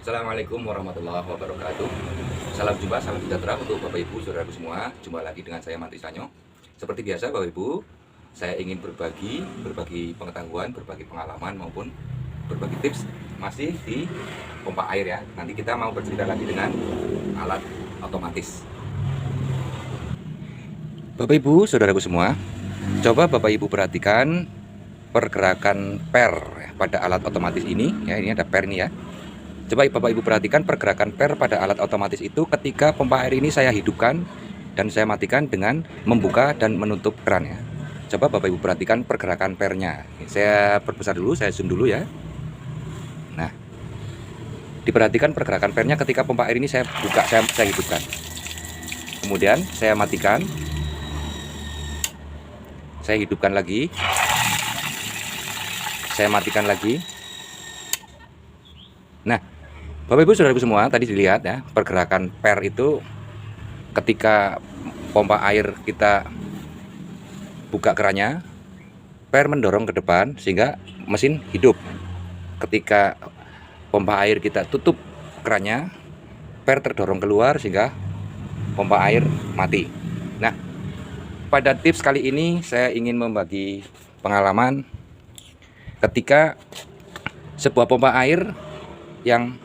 Assalamualaikum warahmatullahi wabarakatuh. Salam jumpa, salam sejahtera untuk Bapak Ibu, saudaraku semua. Jumpa lagi dengan saya Mantri Sanyo. Seperti biasa Bapak Ibu, saya ingin berbagi pengetahuan, berbagi pengalaman maupun berbagi tips masih di pompa air ya. Nanti kita mau bercerita lagi dengan alat otomatis. Bapak Ibu, saudaraku semua, coba Bapak Ibu perhatikan pergerakan per pada alat otomatis ini ya. Ini ada per nih ya. Coba Bapak Ibu perhatikan pergerakan per pada alat otomatis itu ketika pompa air ini saya hidupkan dan saya matikan dengan membuka dan menutup keran ya. Coba Bapak Ibu perhatikan pergerakan pernya. Saya perbesar dulu, saya zoom dulu ya. Nah, diperhatikan pergerakan pernya ketika pompa air ini saya buka, saya hidupkan. Kemudian saya matikan. Saya hidupkan lagi. Saya matikan lagi. Nah, Bapak Ibu saudaraku semua, tadi dilihat ya, pergerakan per itu ketika pompa air kita buka kerannya, per mendorong ke depan sehingga mesin hidup. Ketika pompa air kita tutup kerannya, per terdorong keluar sehingga pompa air mati. Nah, pada tips kali ini saya ingin membagi pengalaman ketika sebuah pompa air yang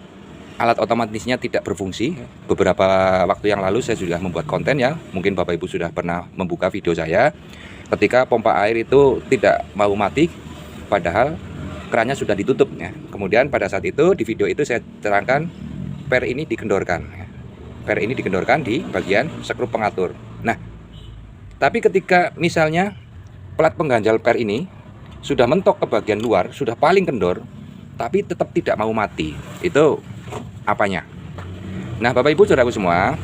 alat otomatisnya tidak berfungsi. Beberapa waktu yang lalu saya sudah membuat konten ya, mungkin Bapak Ibu sudah pernah membuka video saya ketika pompa air itu tidak mau mati padahal kerannya sudah ditutup ya. Kemudian pada saat itu di video itu saya terangkan per ini dikendorkan ya. Per ini dikendorkan di bagian skrup pengatur. Nah, tapi ketika misalnya plat pengganjal per ini sudah mentok ke bagian luar, sudah paling kendor tapi tetap tidak mau mati, itu apanya? Nah, Bapak Ibu saudaraku semua,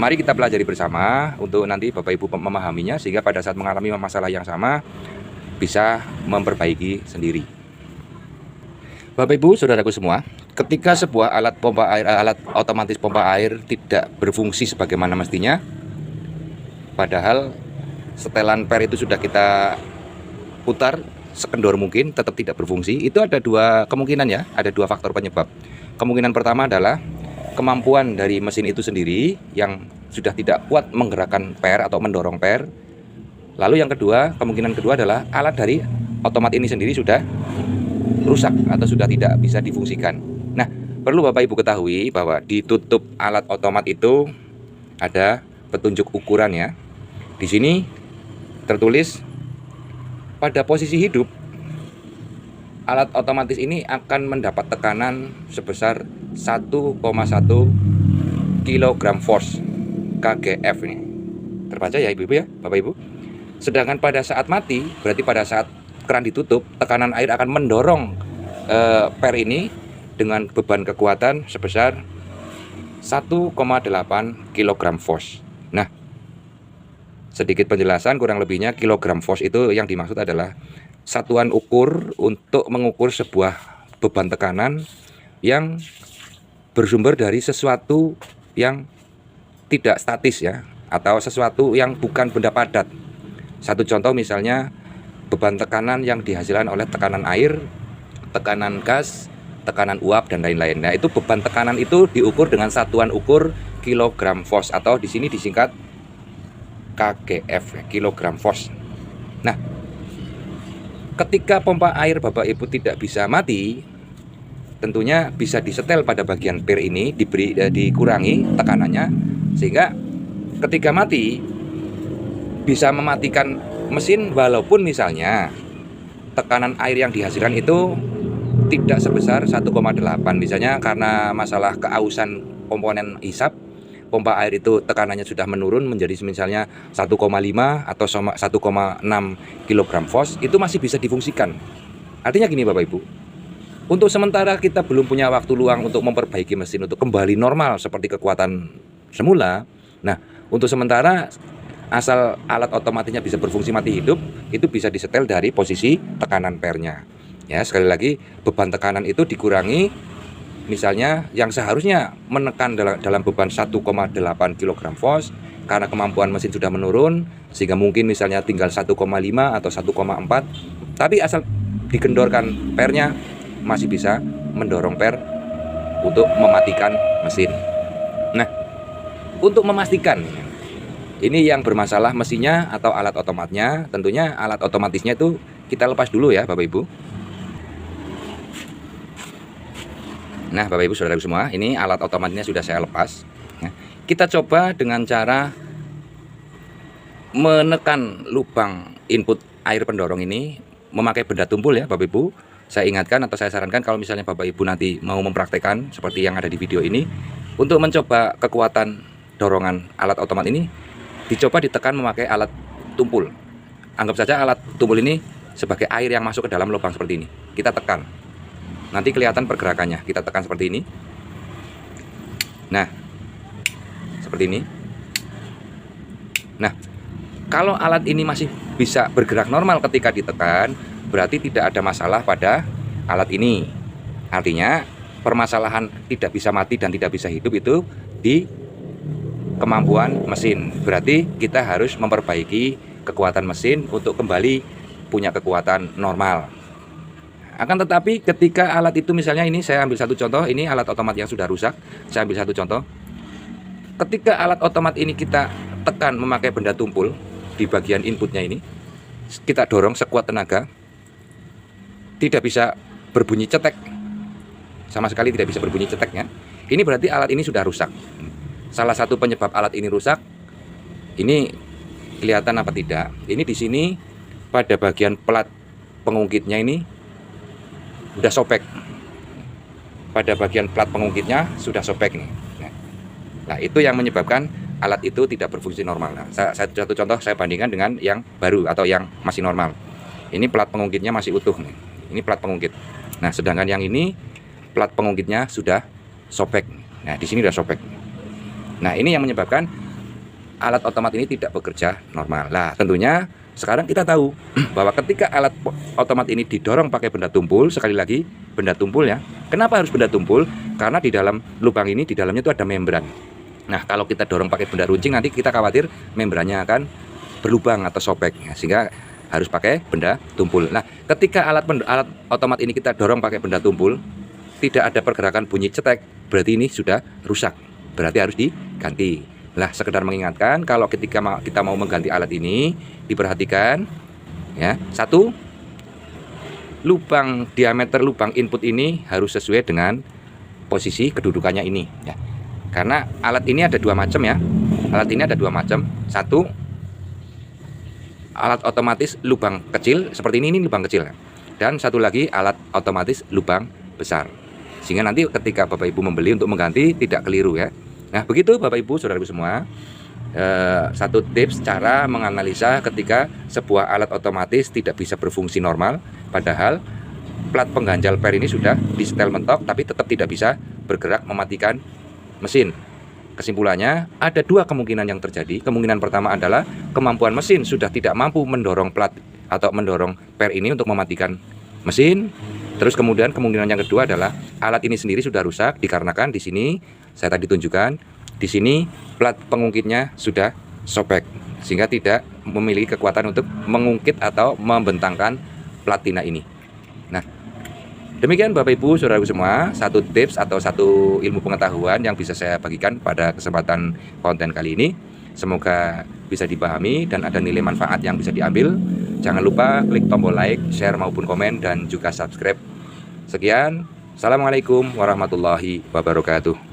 mari kita pelajari bersama untuk nanti Bapak Ibu memahaminya sehingga pada saat mengalami masalah yang sama bisa memperbaiki sendiri. Bapak Ibu saudaraku semua, ketika sebuah alat pompa air, alat otomatis pompa air tidak berfungsi sebagaimana mestinya, padahal setelan per itu sudah kita putar sekendor mungkin tetap tidak berfungsi, itu ada dua kemungkinan ya, ada dua faktor penyebab. Kemungkinan pertama adalah kemampuan dari mesin itu sendiri yang sudah tidak kuat menggerakkan per atau mendorong per. Lalu yang kedua, kemungkinan kedua adalah alat dari otomat ini sendiri sudah rusak atau sudah tidak bisa difungsikan. Nah, perlu Bapak Ibu ketahui bahwa di tutup alat otomat itu ada petunjuk ukuran ya. Di sini tertulis pada posisi hidup, alat otomatis ini akan mendapat tekanan sebesar 1,1 kg force KGF ini. Terbaca ya Ibu-Ibu ya, Bapak Ibu. Sedangkan pada saat mati, berarti pada saat keran ditutup, tekanan air akan mendorong per ini dengan beban kekuatan sebesar 1,8 kg force. Nah, sedikit penjelasan kurang lebihnya, kilogram force itu yang dimaksud adalah satuan ukur untuk mengukur sebuah beban tekanan yang bersumber dari sesuatu yang tidak statis ya, atau sesuatu yang bukan benda padat. Satu contoh misalnya beban tekanan yang dihasilkan oleh tekanan air, tekanan gas, tekanan uap dan lain-lain. Nah, itu beban tekanan itu diukur dengan satuan ukur kilogram force atau di sini disingkat KGF, kilogram force. Nah, ketika pompa air Bapak Ibu tidak bisa mati, tentunya bisa disetel pada bagian per ini, dikurangi tekanannya sehingga ketika mati bisa mematikan mesin walaupun misalnya tekanan air yang dihasilkan itu tidak sebesar 1,8, misalnya karena masalah keausan komponen hisap pompa air itu tekanannya sudah menurun menjadi misalnya 1,5 atau 1,6 kg force, itu masih bisa difungsikan. Artinya gini Bapak Ibu, untuk sementara kita belum punya waktu luang untuk memperbaiki mesin untuk kembali normal seperti kekuatan semula. Nah, untuk sementara asal alat otomatisnya bisa berfungsi mati hidup, itu bisa disetel dari posisi tekanan pernya. Ya, sekali lagi beban tekanan itu dikurangi. Misalnya yang seharusnya menekan dalam beban 1,8 kg force, karena kemampuan mesin sudah menurun sehingga mungkin misalnya tinggal 1,5 atau 1,4, tapi asal dikendorkan pernya masih bisa mendorong per untuk mematikan mesin. Nah, untuk memastikan ini yang bermasalah mesinnya atau alat otomatnya, tentunya alat otomatisnya itu kita lepas dulu ya Bapak Ibu. Nah Bapak Ibu saudara semua, ini alat otomatisnya sudah saya lepas. Kita coba dengan cara menekan lubang input air pendorong ini memakai benda tumpul ya Bapak Ibu. Saya ingatkan atau saya sarankan kalau misalnya Bapak Ibu nanti mau mempraktekkan seperti yang ada di video ini, untuk mencoba kekuatan dorongan alat otomat ini, dicoba ditekan memakai alat tumpul. Anggap saja alat tumpul ini sebagai air yang masuk ke dalam lubang seperti ini. Kita tekan. Nanti kelihatan pergerakannya. Kita tekan seperti ini. Nah, seperti ini. Nah, kalau alat ini masih bisa bergerak normal ketika ditekan, berarti tidak ada masalah pada alat ini. Artinya, permasalahan tidak bisa mati dan tidak bisa hidup itu di kemampuan mesin. Berarti kita harus memperbaiki kekuatan mesin untuk kembali punya kekuatan normal. Akan tetapi ketika alat itu misalnya ini saya ambil satu contoh, ini alat otomat yang sudah rusak. Saya ambil satu contoh. Ketika alat otomat ini kita tekan memakai benda tumpul di bagian inputnya ini, kita dorong sekuat tenaga, tidak bisa berbunyi cetek. Sama sekali tidak bisa berbunyi ceteknya. Ini berarti alat ini sudah rusak. Salah satu penyebab alat ini rusak, ini kelihatan apa tidak? Ini di sini pada bagian plat pengungkitnya ini sudah sobek. Pada bagian plat pengungkitnya sudah sobek nih. Nah, itu yang menyebabkan alat itu tidak berfungsi normal. Nah, satu contoh saya bandingkan dengan yang baru atau yang masih normal. Ini plat pengungkitnya masih utuh nih. Ini plat pengungkit. Nah, sedangkan yang ini plat pengungkitnya sudah sobek. Nah, di sini sudah sobek. Nah, ini yang menyebabkan alat otomat ini tidak bekerja normal. Nah, tentunya sekarang kita tahu bahwa ketika alat otomat ini didorong pakai benda tumpul, sekali lagi benda tumpul ya. Kenapa harus benda tumpul? Karena di dalam lubang ini, di dalamnya itu ada membran. Nah, kalau kita dorong pakai benda runcing, nanti kita khawatir membrannya akan berlubang atau sobek, ya, sehingga harus pakai benda tumpul. Nah, ketika alat otomat ini kita dorong pakai benda tumpul, tidak ada pergerakan bunyi cetek, berarti ini sudah rusak, berarti harus diganti. Lah, sekedar mengingatkan kalau ketika kita mau mengganti alat ini, diperhatikan ya. Satu, lubang diameter lubang input ini harus sesuai dengan posisi kedudukannya ini ya. Karena alat ini ada dua macam ya. Alat ini ada dua macam. Satu, alat otomatis lubang kecil seperti ini lubang kecil. Dan satu lagi alat otomatis lubang besar. Sehingga nanti ketika Bapak Ibu membeli untuk mengganti tidak keliru ya. Nah, begitu Bapak Ibu saudaraku semua, satu tips cara menganalisa ketika sebuah alat otomatis tidak bisa berfungsi normal, padahal plat pengganjal per ini sudah disetel mentok tapi tetap tidak bisa bergerak mematikan mesin. Kesimpulannya ada dua kemungkinan yang terjadi. Kemungkinan pertama adalah kemampuan mesin sudah tidak mampu mendorong plat atau mendorong per ini untuk mematikan mesin. Terus kemudian kemungkinan yang kedua adalah alat ini sendiri sudah rusak dikarenakan di sini saya tadi tunjukkan, di sini plat pengungkitnya sudah sobek sehingga tidak memiliki kekuatan untuk mengungkit atau membentangkan platina ini. Nah, demikian Bapak Ibu saudaraku semua, satu tips atau satu ilmu pengetahuan yang bisa saya bagikan pada kesempatan konten kali ini. Semoga bisa dipahami dan ada nilai manfaat yang bisa diambil. Jangan lupa klik tombol like, share maupun komen dan juga subscribe. Sekian, assalamualaikum warahmatullahi wabarakatuh.